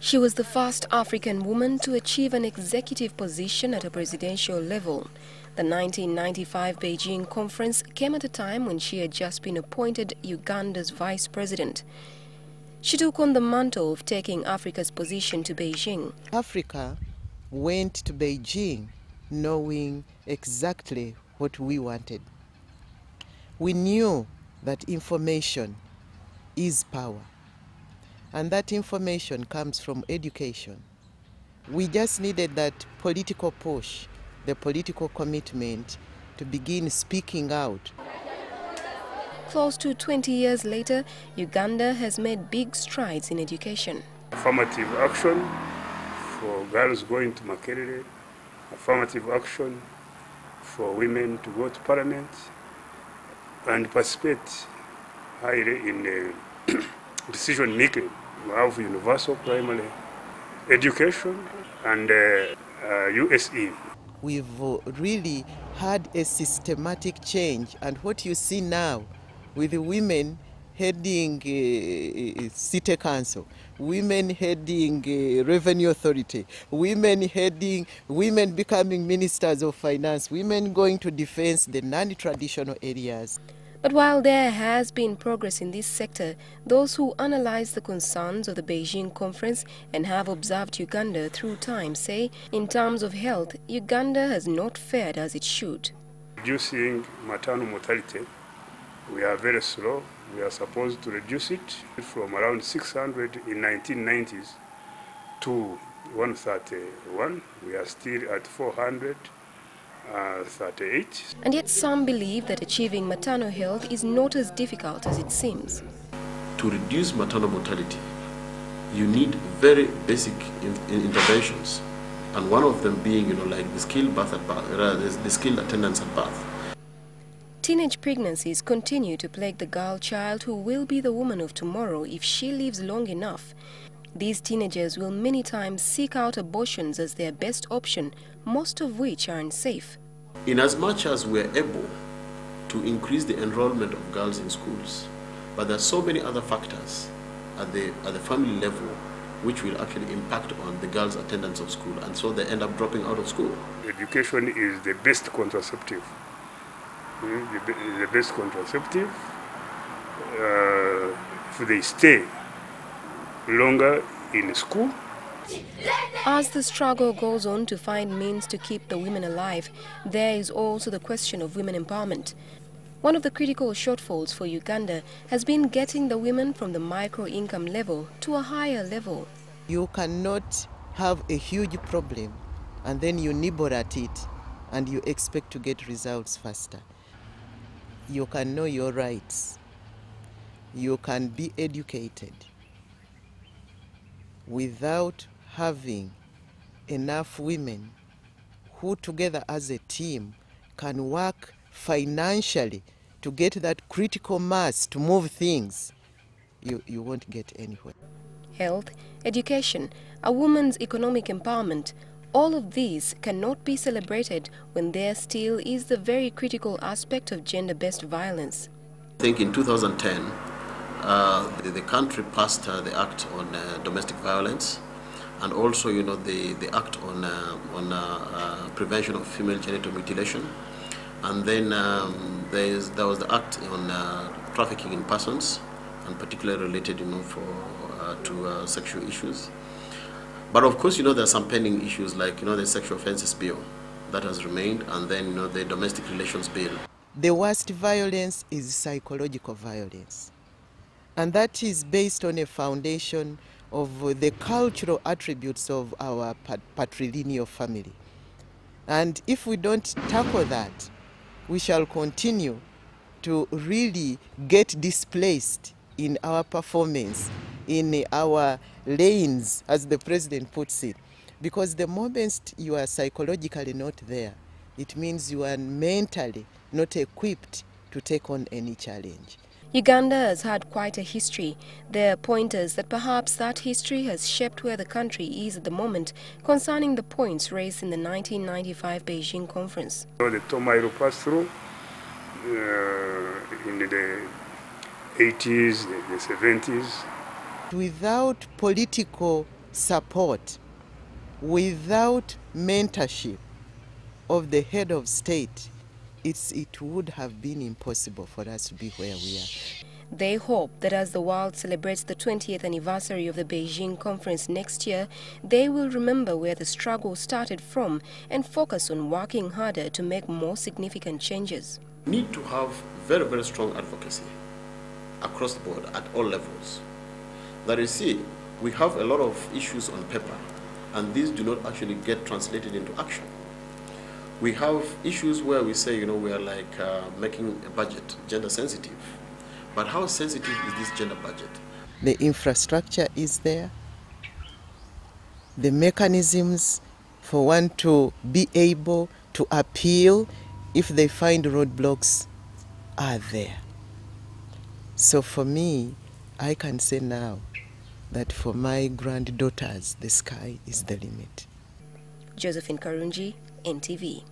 She was the first African woman to achieve an executive position at a presidential level. The 1995 Beijing conference came at a time when she had just been appointed Uganda's vice president. She took on the mantle of taking Africa's position to Beijing. Africa went to Beijing knowing exactly what we wanted. We knew that information is power, and that information comes from education. We just needed that political push, the political commitment to begin speaking out. Close to 20 years later, Uganda has made big strides in education. Affirmative action for girls going to Makerere, affirmative action for women to go to parliament and participate highly in decision making. We have universal primary education and USE. We've really had a systematic change, and what you see now with the women heading city council, women heading revenue authority, women becoming ministers of finance, women going to defense, the non-traditional areas. But while there has been progress in this sector, those who analyze the concerns of the Beijing conference and have observed Uganda through time say, in terms of health, Uganda has not fared as it should. Reducing maternal mortality, we are very slow. We are supposed to reduce it from around 600 in 1990s to 131. We are still at 438. And yet some believe that achieving maternal health is not as difficult as it seems. To reduce maternal mortality, you need very basic interventions, and one of them being, like the skilled the skilled attendance at birth. Teenage pregnancies continue to plague the girl child who will be the woman of tomorrow if she lives long enough. These teenagers will many times seek out abortions as their best option, most of which are unsafe. Inasmuch as we're able to increase the enrollment of girls in schools, but there are so many other factors at the family level which will actually impact on the girls' attendance of school, and so they end up dropping out of school. Education is the best contraceptive. The best contraceptive if they stay longer in school. As the struggle goes on to find means to keep the women alive, there is also the question of women empowerment. One of the critical shortfalls for Uganda has been getting the women from the micro-income level to a higher level. You cannot have a huge problem and then you nibble at it and you expect to get results faster. You can know your rights. You can be educated without having enough women who together as a team can work financially to get that critical mass to move things. You won't get anywhere. Health, education, a woman's economic empowerment, all of these cannot be celebrated when there still is the very critical aspect of gender-based violence. I think in 2010, the country passed the Act on Domestic Violence, and also, the Act on Prevention of Female Genital Mutilation, and then there was the Act on Trafficking in Persons, and particularly related, to sexual issues. But of course, there are some pending issues like, the Sexual Offences Bill that has remained, and then, the Domestic Relations Bill. The worst violence is psychological violence. And that is based on a foundation of the cultural attributes of our patrilineal family. And if we don't tackle that, we shall continue to really get displaced in our performance, in our lanes, as the president puts it. Because the moment you are psychologically not there, it means you are mentally not equipped to take on any challenge. Uganda has had quite a history. There are pointers that perhaps that history has shaped where the country is at the moment concerning the points raised in the 1995 Beijing conference. The turmoil passed through in the 80s, the 70s. Without political support, without mentorship of the head of state, it would have been impossible for us to be where we are. They hope that as the world celebrates the 20th anniversary of the Beijing conference next year, they will remember where the struggle started from and focus on working harder to make more significant changes. We need to have very, very strong advocacy across the board at all levels. That you see, we have a lot of issues on paper, and these do not actually get translated into action. We have issues where we say, we are like making a budget gender sensitive. But how sensitive is this gender budget? The infrastructure is there. The mechanisms for one to be able to appeal if they find roadblocks are there. So for me, I can say now that for my granddaughters, the sky is the limit. Josephine Karunji, NTV.